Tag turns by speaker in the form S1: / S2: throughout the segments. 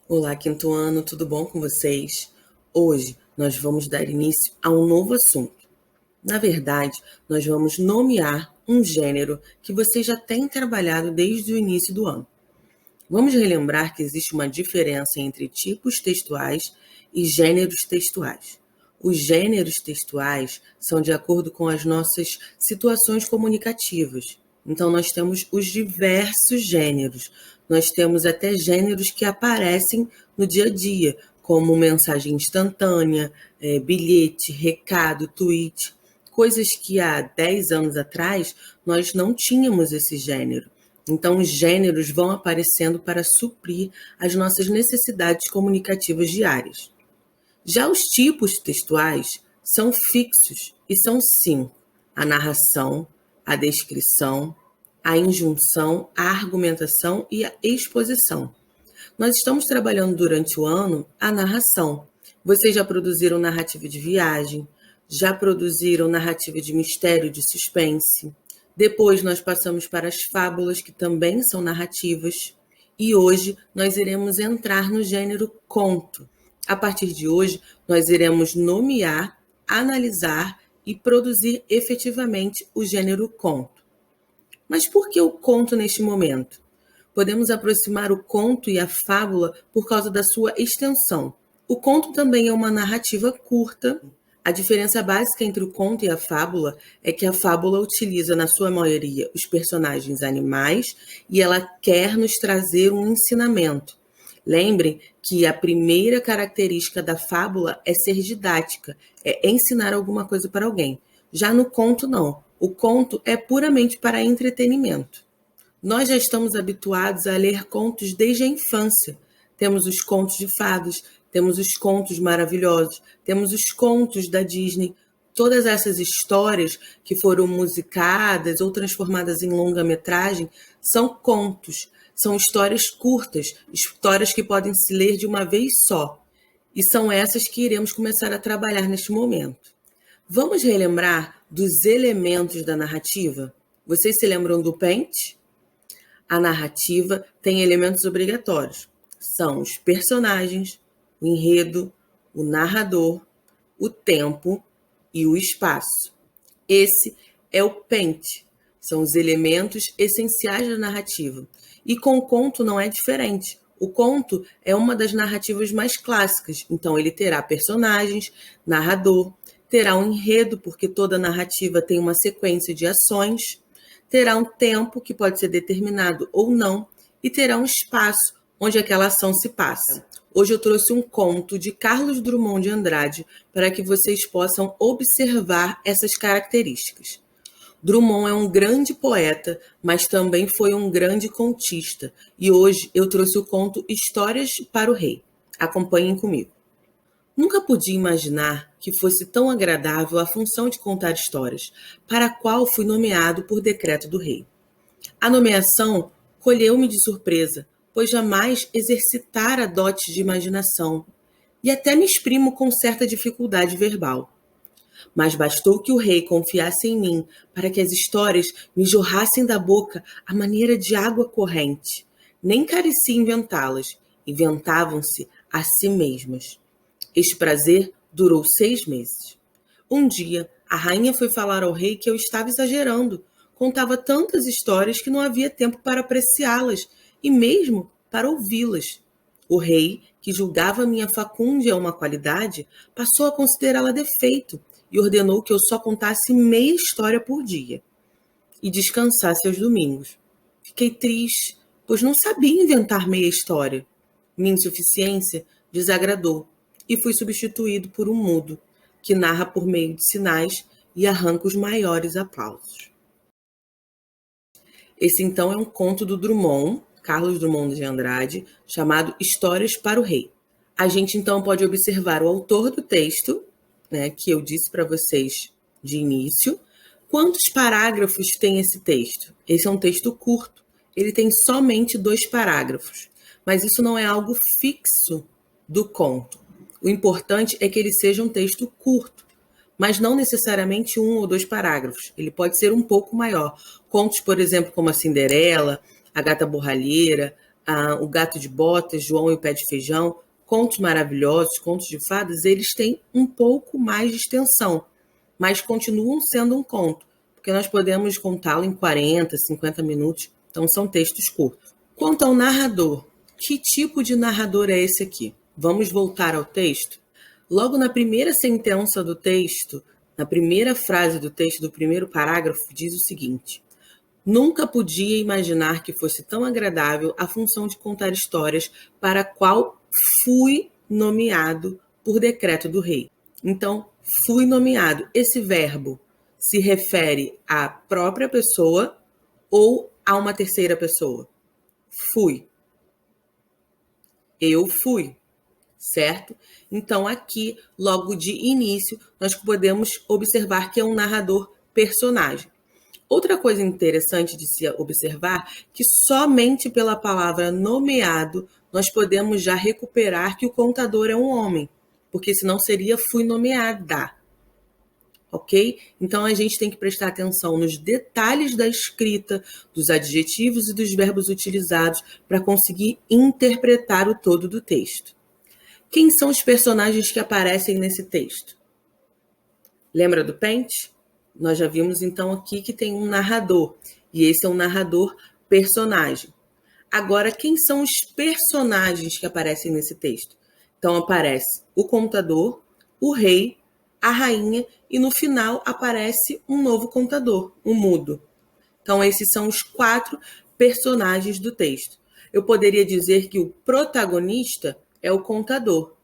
S1: Olá, quinto ano, tudo bom com vocês? Hoje nós vamos dar início a um novo assunto. Na verdade, nós vamos nomear um gênero que vocês já têm trabalhado desde o início do ano. Vamos relembrar que existe uma diferença entre tipos textuais e gêneros textuais. Os gêneros textuais são de acordo com as nossas situações comunicativas. Então, nós temos os diversos gêneros. Nós temos até gêneros que aparecem no dia a dia, como mensagem instantânea, bilhete, recado, tweet, coisas que há 10 anos atrás nós não tínhamos esse gênero. Então, os gêneros vão aparecendo para suprir as nossas necessidades comunicativas diárias. Já os tipos textuais são fixos e são cinco: a narração, a descrição, a injunção, a argumentação e a exposição. Nós estamos trabalhando durante o ano a narração. Vocês já produziram narrativa de viagem, já produziram narrativa de mistério, de suspense. Depois nós passamos para as fábulas, que também são narrativas. E hoje nós iremos entrar no gênero conto. A partir de hoje, nós iremos nomear, analisar e produzir efetivamente o gênero conto. Mas por que o conto neste momento? Podemos aproximar o conto e a fábula por causa da sua extensão. O conto também é uma narrativa curta. A diferença básica entre o conto e a fábula é que a fábula utiliza, na sua maioria, os personagens animais e ela quer nos trazer um ensinamento. Lembrem que a primeira característica da fábula é ser didática, é ensinar alguma coisa para alguém. Já no conto, não. O conto é puramente para entretenimento. Nós já estamos habituados a ler contos desde a infância. Temos os contos de fadas, temos os contos maravilhosos, temos os contos da Disney. Todas essas histórias que foram musicadas ou transformadas em longa-metragem são contos, são histórias curtas, histórias que podem se ler de uma vez só. E são essas que iremos começar a trabalhar neste momento. Vamos relembrar dos elementos da narrativa? Vocês se lembram do pente? A narrativa tem elementos obrigatórios. São os personagens, o enredo, o narrador, o tempo e o espaço. Esse é o pente. São os elementos essenciais da narrativa. E com o conto não é diferente. O conto é uma das narrativas mais clássicas. Então, ele terá personagens, narrador, terá um enredo, porque toda narrativa tem uma sequência de ações, terá um tempo, que pode ser determinado ou não, e terá um espaço onde aquela ação se passa. Hoje eu trouxe um conto de Carlos Drummond de Andrade para que vocês possam observar essas características. Drummond é um grande poeta, mas também foi um grande contista, e hoje eu trouxe o conto Histórias para o Rei. Acompanhem comigo. Nunca podia imaginar que fosse tão agradável a função de contar histórias, para a qual fui nomeado por decreto do rei. A nomeação colheu-me de surpresa, pois jamais exercitara dotes de imaginação, e até me exprimo com certa dificuldade verbal. Mas bastou que o rei confiasse em mim para que as histórias me jorrassem da boca à maneira de água corrente. Nem carecia inventá-las, inventavam-se a si mesmas. Este prazer durou 6 meses. Um dia, a rainha foi falar ao rei que eu estava exagerando. Contava tantas histórias que não havia tempo para apreciá-las e mesmo para ouvi-las. O rei, que julgava minha facúndia uma qualidade, passou a considerá-la defeito e ordenou que eu só contasse meia história por dia e descansasse aos domingos. Fiquei triste, pois não sabia inventar meia história. Minha insuficiência desagradou e fui substituído por um mudo, que narra por meio de sinais e arranca os maiores aplausos. Esse, então, é um conto do Drummond, Carlos Drummond de Andrade, chamado Histórias para o Rei. A gente, então, pode observar o autor do texto, né, que eu disse para vocês de início. Quantos parágrafos tem esse texto? Esse é um texto curto. Ele tem somente 2 parágrafos. Mas isso não é algo fixo do conto. O importante é que ele seja um texto curto, mas não necessariamente 1 ou 2 parágrafos. Ele pode ser um pouco maior. Contos, por exemplo, como a Cinderela, a Gata Borralheira, O Gato de Botas, João e o Pé de Feijão, contos maravilhosos, contos de fadas, eles têm um pouco mais de extensão, mas continuam sendo um conto, porque nós podemos contá-lo em 40, 50 minutos, então são textos curtos. Quanto ao narrador, que tipo de narrador é esse aqui? Vamos voltar ao texto? Logo na primeira sentença do texto, na primeira frase do texto do primeiro parágrafo, diz o seguinte: nunca podia imaginar que fosse tão agradável a função de contar histórias para a qual fui nomeado por decreto do rei. Então, fui nomeado. Esse verbo se refere à própria pessoa ou a uma terceira pessoa? Fui. Eu fui, certo? Então, aqui, logo de início, nós podemos observar que é um narrador personagem. Outra coisa interessante de se observar que somente pela palavra nomeado nós podemos já recuperar que o contador é um homem, porque senão seria fui nomeada, ok? Então a gente tem que prestar atenção nos detalhes da escrita, dos adjetivos e dos verbos utilizados para conseguir interpretar o todo do texto. Quem são os personagens que aparecem nesse texto? Lembra do Pente? Nós já vimos então aqui que tem um narrador, e esse é um narrador personagem. Agora, quem são os personagens que aparecem nesse texto? Então aparece o contador, o rei, a rainha, e no final aparece um novo contador, um mudo. Então esses são os 4 personagens do texto. Eu poderia dizer que o protagonista é o contador,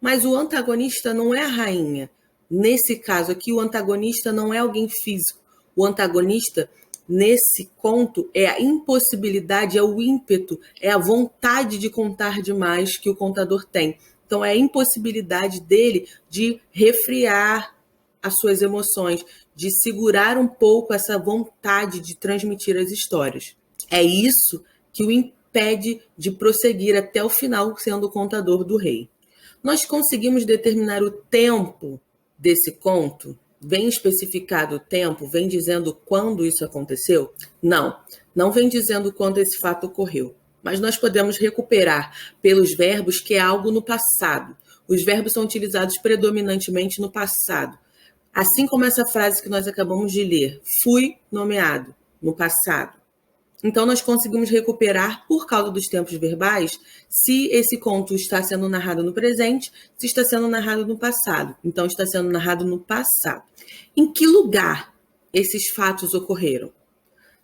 S1: mas o antagonista não é a rainha. Nesse caso aqui, o antagonista não é alguém físico. O antagonista, nesse conto, é a impossibilidade, é o ímpeto, é a vontade de contar demais que o contador tem. Então, é a impossibilidade dele de refrear as suas emoções, de segurar um pouco essa vontade de transmitir as histórias. É isso que o impede de prosseguir até o final sendo o contador do rei. Nós conseguimos determinar o tempo desse conto? Vem especificado o tempo? Vem dizendo quando isso aconteceu? Não vem dizendo quando esse fato ocorreu. Mas nós podemos recuperar pelos verbos que é algo no passado. Os verbos são utilizados predominantemente no passado. Assim como essa frase que nós acabamos de ler, fui nomeado, no passado. Então, nós conseguimos recuperar, por causa dos tempos verbais, se esse conto está sendo narrado no presente, se está sendo narrado no passado. Então, está sendo narrado no passado. Em que lugar esses fatos ocorreram?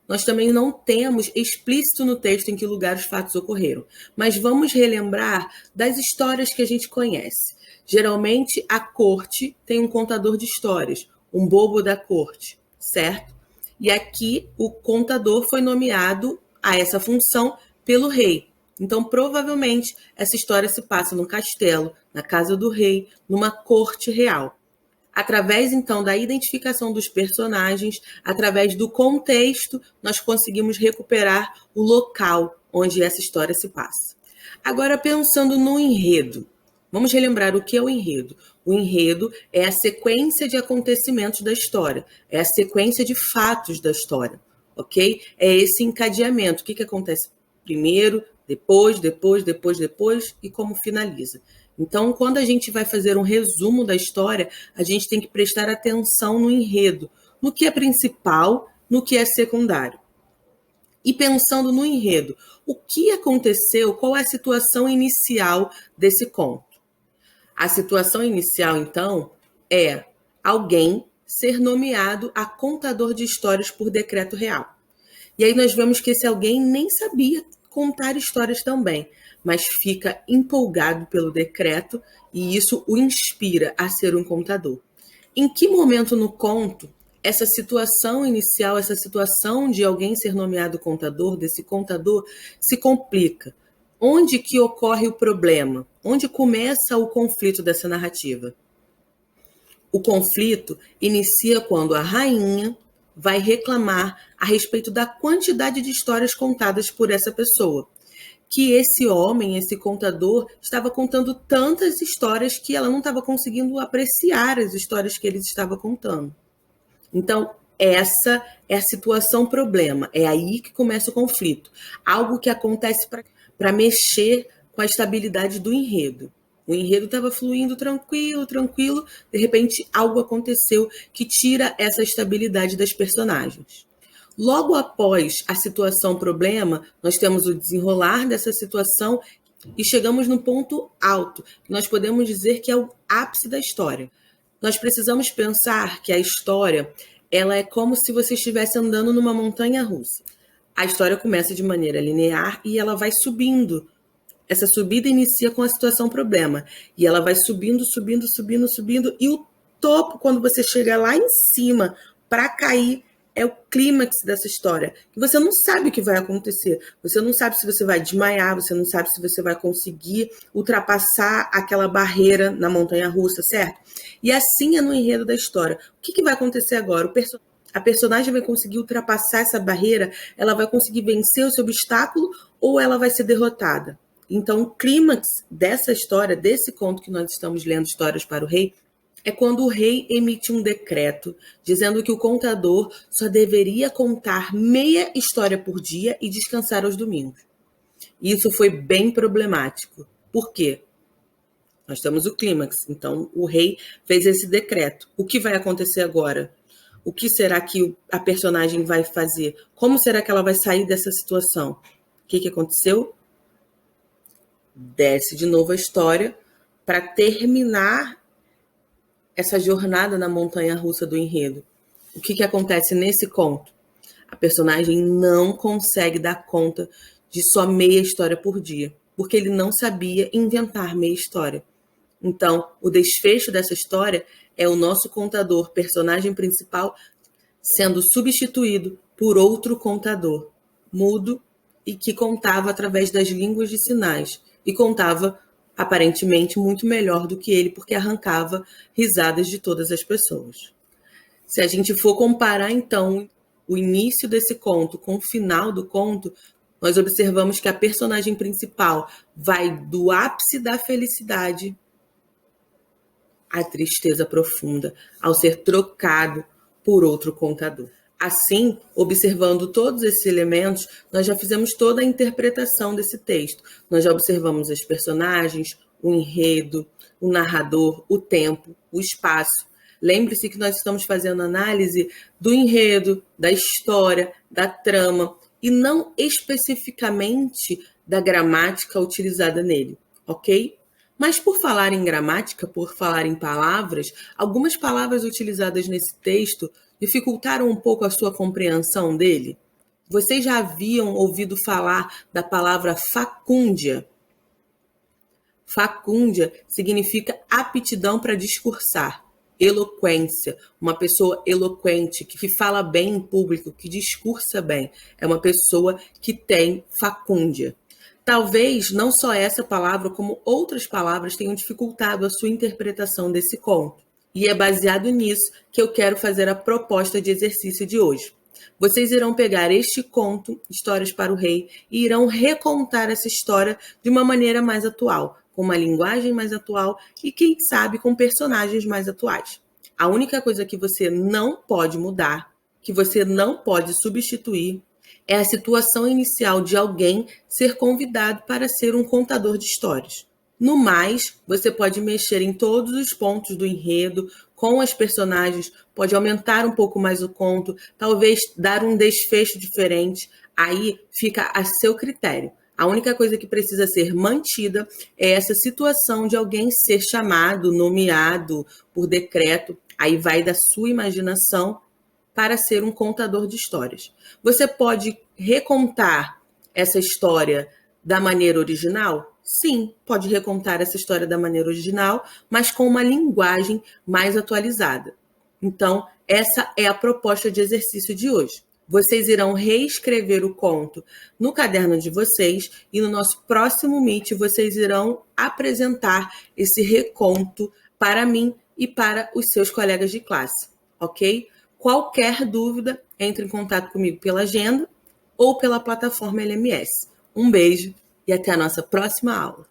S1: Nós também não temos explícito no texto em que lugar os fatos ocorreram, mas vamos relembrar das histórias que a gente conhece. Geralmente, a corte tem um contador de histórias, um bobo da corte, certo? E aqui o contador foi nomeado a essa função pelo rei. Então, provavelmente, essa história se passa num castelo, na casa do rei, numa corte real. Através, então, da identificação dos personagens, através do contexto, nós conseguimos recuperar o local onde essa história se passa. Agora, pensando no enredo. Vamos relembrar o que é o enredo. O enredo é a sequência de acontecimentos da história, é a sequência de fatos da história, ok? É esse encadeamento. O que acontece primeiro, depois e como finaliza. Então, quando a gente vai fazer um resumo da história, a gente tem que prestar atenção no enredo, no que é principal, no que é secundário. E pensando no enredo, o que aconteceu, qual é a situação inicial desse conto? A situação inicial, então, é alguém ser nomeado a contador de histórias por decreto real. E aí nós vemos que esse alguém nem sabia contar histórias também, mas fica empolgado pelo decreto e isso o inspira a ser um contador. Em que momento no conto essa situação inicial, essa situação de alguém ser nomeado contador, desse contador, se complica? Onde que ocorre o problema? Onde começa o conflito dessa narrativa? O conflito inicia quando a rainha vai reclamar a respeito da quantidade de histórias contadas por essa pessoa. Que esse homem, esse contador, estava contando tantas histórias que ela não estava conseguindo apreciar as histórias que ele estava contando. Então, essa é a situação problema. É aí que começa o conflito. Algo que acontece para para mexer com a estabilidade do enredo. O enredo estava fluindo tranquilo, tranquilo, de repente algo aconteceu que tira essa estabilidade das personagens. Logo após a situação problema, nós temos o desenrolar dessa situação e chegamos no ponto alto, que nós podemos dizer que é o ápice da história. Nós precisamos pensar que a história, ela é como se você estivesse andando numa montanha russa. A história começa de maneira linear e ela vai subindo. Essa subida inicia com a situação problema. E ela vai subindo, subindo, subindo, subindo. E o topo, quando você chega lá em cima para cair, é o clímax dessa história. Que você não sabe o que vai acontecer. Você não sabe se você vai desmaiar, você não sabe se você vai conseguir ultrapassar aquela barreira na montanha-russa, certo? E assim é no enredo da história. O que vai acontecer agora? A personagem vai conseguir ultrapassar essa barreira? Ela vai conseguir vencer esse obstáculo ou ela vai ser derrotada? Então, o clímax dessa história, desse conto que nós estamos lendo, Histórias para o Rei, é quando o rei emite um decreto dizendo que o contador só deveria contar meia história por dia e descansar aos domingos. E isso foi bem problemático. Por quê? Nós temos o clímax. Então, o rei fez esse decreto. O que vai acontecer agora? O que será que a personagem vai fazer? Como será que ela vai sair dessa situação? O que aconteceu? Desce de novo a história para terminar essa jornada na montanha-russa do enredo. O que acontece nesse conto? A personagem não consegue dar conta de só meia história por dia, porque ele não sabia inventar meia história. Então, o desfecho dessa história é o nosso contador, personagem principal, sendo substituído por outro contador, mudo e que contava através das línguas de sinais e contava aparentemente muito melhor do que ele, porque arrancava risadas de todas as pessoas. Se a gente for comparar, então, o início desse conto com o final do conto, nós observamos que a personagem principal vai do ápice da felicidade à tristeza profunda, ao ser trocado por outro contador. Assim, observando todos esses elementos, nós já fizemos toda a interpretação desse texto. Nós já observamos as personagens, o enredo, o narrador, o tempo, o espaço. Lembre-se que nós estamos fazendo análise do enredo, da história, da trama, e não especificamente da gramática utilizada nele, ok? Mas por falar em gramática, por falar em palavras, algumas palavras utilizadas nesse texto dificultaram um pouco a sua compreensão dele? Vocês já haviam ouvido falar da palavra facúndia? Facúndia significa aptidão para discursar, eloquência, uma pessoa eloquente, que fala bem em público, que discursa bem. É uma pessoa que tem facúndia. Talvez não só essa palavra, como outras palavras tenham dificultado a sua interpretação desse conto. E é baseado nisso que eu quero fazer a proposta de exercício de hoje. Vocês irão pegar este conto, Histórias para o Rei, e irão recontar essa história de uma maneira mais atual, com uma linguagem mais atual e, quem sabe, com personagens mais atuais. A única coisa que você não pode mudar, que você não pode substituir, é a situação inicial de alguém ser convidado para ser um contador de histórias. No mais, você pode mexer em todos os pontos do enredo, com as personagens, pode aumentar um pouco mais o conto, talvez dar um desfecho diferente, aí fica a seu critério. A única coisa que precisa ser mantida é essa situação de alguém ser chamado, nomeado por decreto, aí vai da sua imaginação para ser um contador de histórias. Você pode recontar essa história da maneira original? Sim, pode recontar essa história da maneira original, mas com uma linguagem mais atualizada. Então, essa é a proposta de exercício de hoje. Vocês irão reescrever o conto no caderno de vocês e no nosso próximo Meet vocês irão apresentar esse reconto para mim e para os seus colegas de classe, ok? Qualquer dúvida, entre em contato comigo pela agenda ou pela plataforma LMS. Um beijo e até a nossa próxima aula.